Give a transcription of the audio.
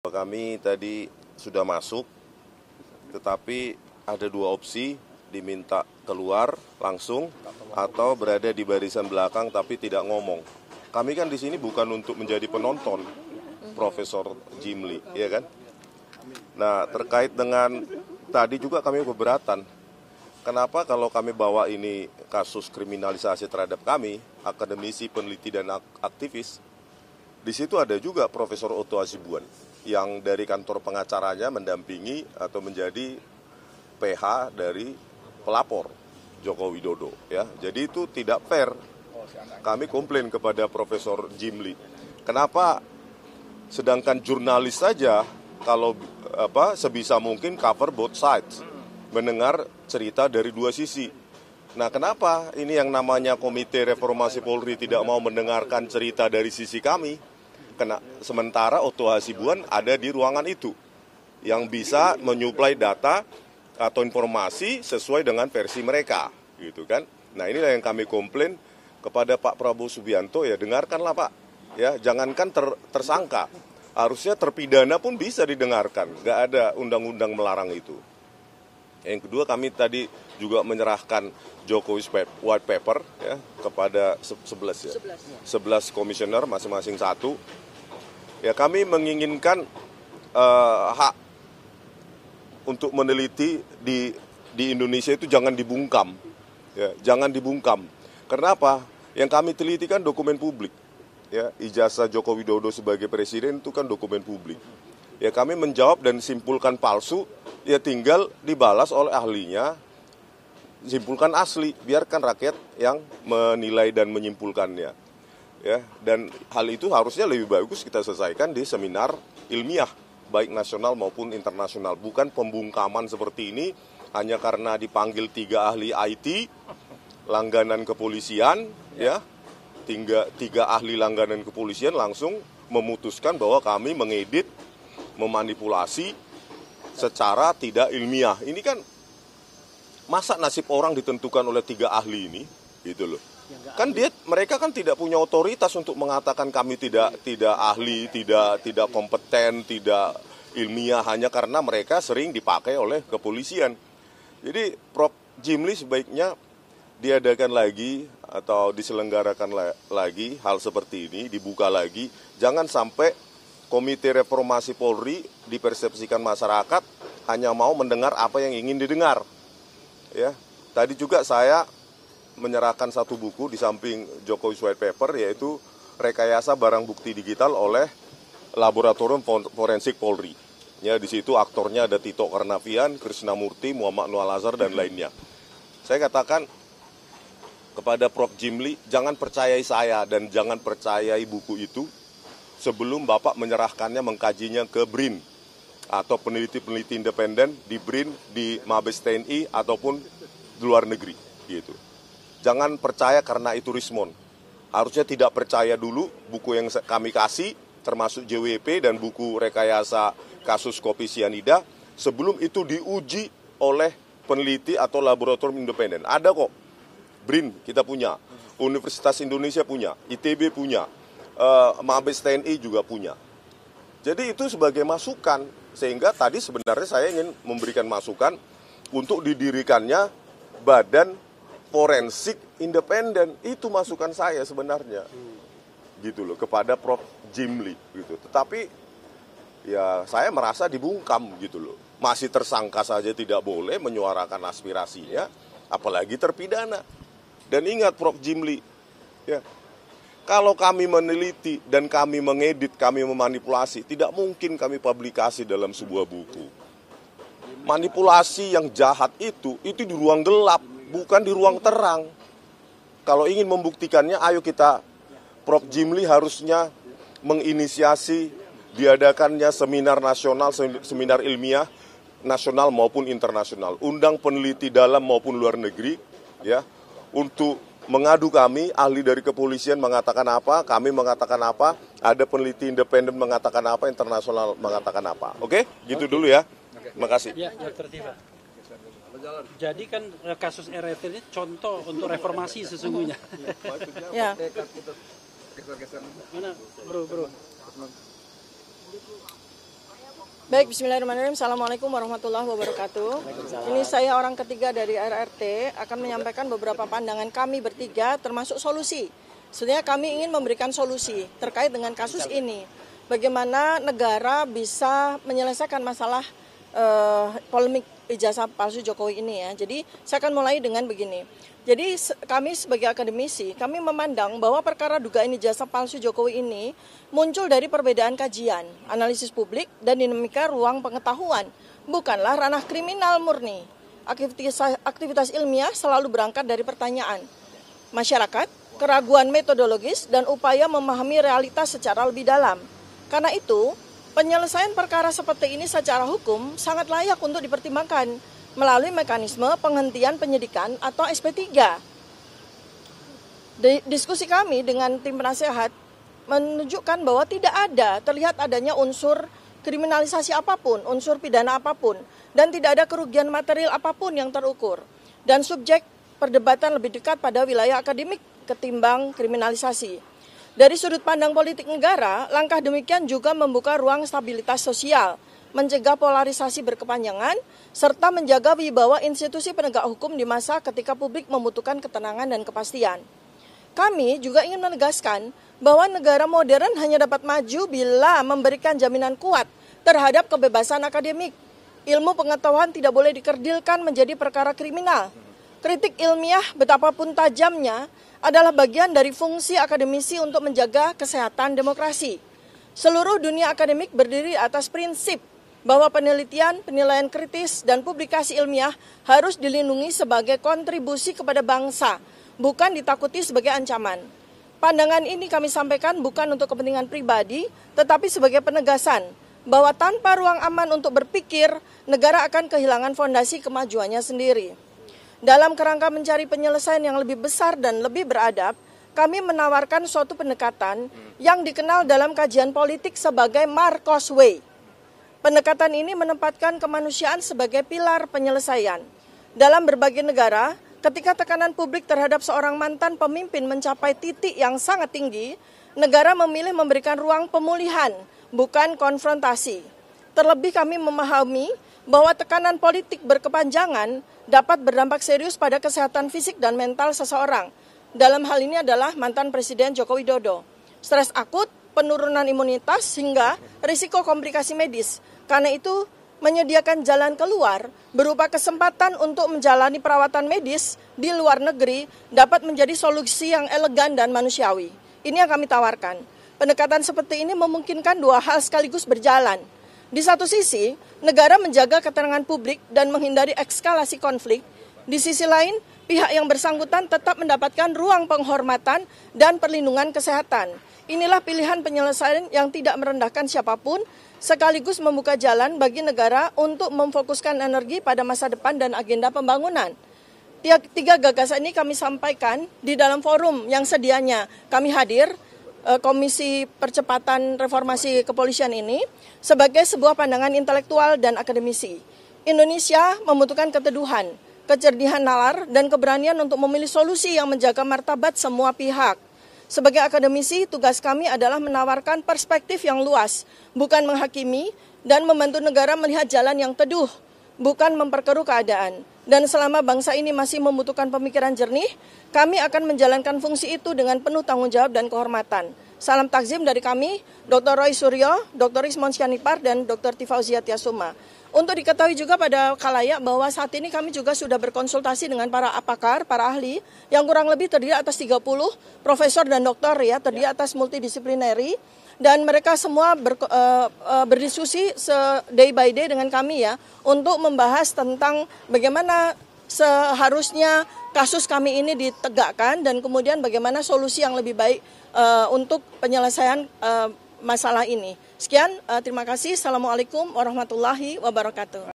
Kami tadi sudah masuk, tetapi ada dua opsi, diminta keluar langsung atau berada di barisan belakang tapi tidak ngomong. Kami kan di sini bukan untuk menjadi penonton, Profesor Jimli, ya kan? Nah, terkait dengan tadi juga kami keberatan. Kenapa kalau kami bawa ini kasus kriminalisasi terhadap kami, akademisi, peneliti, dan aktivis, di situ ada juga Profesor Otto Hasibuan yang dari kantor pengacaranya mendampingi atau menjadi PH dari pelapor Joko Widodo, ya. Jadi itu tidak fair. Kami komplain kepada Profesor Jimli. Kenapa sedangkan jurnalis saja kalau sebisa mungkin cover both sides, mendengar cerita dari dua sisi. Nah, kenapa ini yang namanya Komite Reformasi Polri tidak mau mendengarkan cerita dari sisi kami? Sementara Otto Hasibuan ada di ruangan itu yang bisa menyuplai data atau informasi sesuai dengan versi mereka, gitu kan? Nah, inilah yang kami komplain kepada Pak Prabowo Subianto, ya dengarkanlah Pak, ya jangankan tersangka, harusnya terpidana pun bisa didengarkan, nggak ada undang-undang melarang itu. Yang kedua, kami tadi juga menyerahkan Jokowi's White Paper ya kepada 11 komisioner masing-masing satu. Ya, kami menginginkan hak untuk meneliti di Indonesia itu jangan dibungkam, ya, jangan dibungkam. Kenapa? Yang kami teliti kan dokumen publik, ya, ijazah Joko Widodo sebagai presiden itu kan dokumen publik. Ya, kami menjawab dan simpulkan palsu, ya tinggal dibalas oleh ahlinya, simpulkan asli, biarkan rakyat yang menilai dan menyimpulkannya. Ya, dan hal itu harusnya lebih bagus kita selesaikan di seminar ilmiah, baik nasional maupun internasional. Bukan pembungkaman seperti ini, hanya karena dipanggil 3 ahli IT, langganan kepolisian, ya, 3 ahli langganan kepolisian langsung memutuskan bahwa kami mengedit, memanipulasi secara tidak ilmiah. Ini kan masa nasib orang ditentukan oleh 3 ahli ini, gitu loh. Kan mereka kan tidak punya otoritas untuk mengatakan kami tidak ahli, tidak kompeten, tidak ilmiah, hanya karena mereka sering dipakai oleh kepolisian. Jadi Prof. Jimli sebaiknya diadakan lagi atau diselenggarakan lagi hal seperti ini, dibuka lagi. Jangan sampai Komite Reformasi Polri dipersepsikan masyarakat hanya mau mendengar apa yang ingin didengar. Ya, tadi juga saya menyerahkan satu buku di samping Jokowi's White Paper, yaitu rekayasa barang bukti digital oleh Laboratorium Forensik Polri. Ya, di situ aktornya ada Tito Karnavian, Krisnamurti, Muhammad Nur Al-Azhar, dan lainnya. Saya katakan kepada Prof. Jimli, jangan percayai saya dan jangan percayai buku itu sebelum Bapak menyerahkannya, mengkajinya ke BRIN atau peneliti-peneliti independen di BRIN, di Mabes TNI ataupun di luar negeri, gitu. Jangan percaya karena itu Rismon. Harusnya tidak percaya dulu buku yang kami kasih, termasuk JWP dan buku rekayasa kasus kopi sianida, sebelum itu diuji oleh peneliti atau laboratorium independen. Ada kok, BRIN kita punya, Universitas Indonesia punya, ITB punya, Mabes TNI juga punya. Jadi itu sebagai masukan, sehingga tadi sebenarnya saya ingin memberikan masukan untuk didirikannya Badan Forensik Independen. Itu masukan saya sebenarnya, gitu loh, kepada Prof. Jimli, gitu. Tetapi ya saya merasa dibungkam, gitu loh. Masih tersangka saja tidak boleh menyuarakan aspirasinya, apalagi terpidana. Dan ingat Prof. Jimli, ya, kalau kami meneliti dan kami mengedit, kami memanipulasi, tidak mungkin kami publikasi dalam sebuah buku. Manipulasi yang jahat itu di ruang gelap, bukan di ruang terang. Kalau ingin membuktikannya, ayo kita, Prof. Jimli harusnya menginisiasi diadakannya seminar nasional, seminar ilmiah nasional maupun internasional. Undang peneliti dalam maupun luar negeri, ya, untuk mengadu kami, ahli dari kepolisian mengatakan apa, kami mengatakan apa, ada peneliti independen mengatakan apa, internasional mengatakan apa. Oke? Gitu dulu ya. Terima kasih. Ya, Dr. Tifa. Jadi kan kasus RRT ini contoh untuk reformasi sesungguhnya. Ya. Mana, bro? Baik, bismillahirrahmanirrahim. Assalamualaikum warahmatullahi wabarakatuh. Ini saya orang ketiga dari RRT akan menyampaikan beberapa pandangan kami bertiga termasuk solusi. Sebenarnya kami ingin memberikan solusi terkait dengan kasus ini. Bagaimana negara bisa menyelesaikan masalah polemik ijazah palsu Jokowi ini ya. Jadi saya akan mulai dengan begini. Jadi kami sebagai akademisi, kami memandang bahwa perkara dugaan ijazah palsu Jokowi ini muncul dari perbedaan kajian, analisis publik, dan dinamika ruang pengetahuan. Bukanlah ranah kriminal murni. Aktivitas ilmiah selalu berangkat dari pertanyaan masyarakat, keraguan metodologis, dan upaya memahami realitas secara lebih dalam. Karena itu, penyelesaian perkara seperti ini secara hukum sangat layak untuk dipertimbangkan melalui mekanisme penghentian penyidikan atau SP3. Diskusi kami dengan tim penasehat menunjukkan bahwa tidak terlihat adanya unsur kriminalisasi apapun, unsur pidana apapun, dan tidak ada kerugian material apapun yang terukur. Dan subjek perdebatan lebih dekat pada wilayah akademik ketimbang kriminalisasi. Dari sudut pandang politik negara, langkah demikian juga membuka ruang stabilitas sosial, mencegah polarisasi berkepanjangan, serta menjaga wibawa institusi penegak hukum di masa ketika publik membutuhkan ketenangan dan kepastian. Kami juga ingin menegaskan bahwa negara modern hanya dapat maju bila memberikan jaminan kuat terhadap kebebasan akademik. Ilmu pengetahuan tidak boleh dikerdilkan menjadi perkara kriminal. Kritik ilmiah betapapun tajamnya adalah bagian dari fungsi akademisi untuk menjaga kesehatan demokrasi. Seluruh dunia akademik berdiri atas prinsip bahwa penelitian, penilaian kritis, dan publikasi ilmiah harus dilindungi sebagai kontribusi kepada bangsa, bukan ditakuti sebagai ancaman. Pandangan ini kami sampaikan bukan untuk kepentingan pribadi, tetapi sebagai penegasan bahwa tanpa ruang aman untuk berpikir, negara akan kehilangan fondasi kemajuannya sendiri. Dalam kerangka mencari penyelesaian yang lebih besar dan lebih beradab, kami menawarkan suatu pendekatan yang dikenal dalam kajian politik sebagai Marcos Way. Pendekatan ini menempatkan kemanusiaan sebagai pilar penyelesaian. Dalam berbagai negara, ketika tekanan publik terhadap seorang mantan pemimpin mencapai titik yang sangat tinggi, negara memilih memberikan ruang pemulihan, bukan konfrontasi. Terlebih kami memahami bahwa tekanan politik berkepanjangan dapat berdampak serius pada kesehatan fisik dan mental seseorang. Dalam hal ini adalah mantan Presiden Joko Widodo. Stres akut, penurunan imunitas, hingga risiko komplikasi medis. Karena itu, menyediakan jalan keluar berupa kesempatan untuk menjalani perawatan medis di luar negeri dapat menjadi solusi yang elegan dan manusiawi. Ini yang kami tawarkan. Pendekatan seperti ini memungkinkan dua hal sekaligus berjalan. Di satu sisi, negara menjaga ketenangan publik dan menghindari eskalasi konflik. Di sisi lain, pihak yang bersangkutan tetap mendapatkan ruang penghormatan dan perlindungan kesehatan. Inilah pilihan penyelesaian yang tidak merendahkan siapapun, sekaligus membuka jalan bagi negara untuk memfokuskan energi pada masa depan dan agenda pembangunan. Tiga gagasan ini kami sampaikan di dalam forum yang sedianya kami hadir, Komisi Percepatan Reformasi Kepolisian ini, sebagai sebuah pandangan intelektual dan akademisi. Indonesia membutuhkan keteduhan, kecerdihan nalar, dan keberanian untuk memilih solusi yang menjaga martabat semua pihak. Sebagai akademisi, tugas kami adalah menawarkan perspektif yang luas, bukan menghakimi, dan membantu negara melihat jalan yang teduh, bukan memperkeruh keadaan. Dan selama bangsa ini masih membutuhkan pemikiran jernih, kami akan menjalankan fungsi itu dengan penuh tanggung jawab dan kehormatan. Salam takzim dari kami, Dr. Roy Suryo, Dr. Ismon Syanipar, dan Dr. Tifauzia Tiasuma. Untuk diketahui juga pada khalayak bahwa saat ini kami juga sudah berkonsultasi dengan para pakar, para ahli, yang kurang lebih terdiri atas 30 profesor dan doktor ya, terdiri atas multidisiplinary, dan mereka semua berdiskusi day by day dengan kami ya, untuk membahas tentang bagaimana seharusnya kasus kami ini ditegakkan dan kemudian bagaimana solusi yang lebih baik untuk penyelesaian masalah ini. Sekian, terima kasih. Assalamualaikum warahmatullahi wabarakatuh.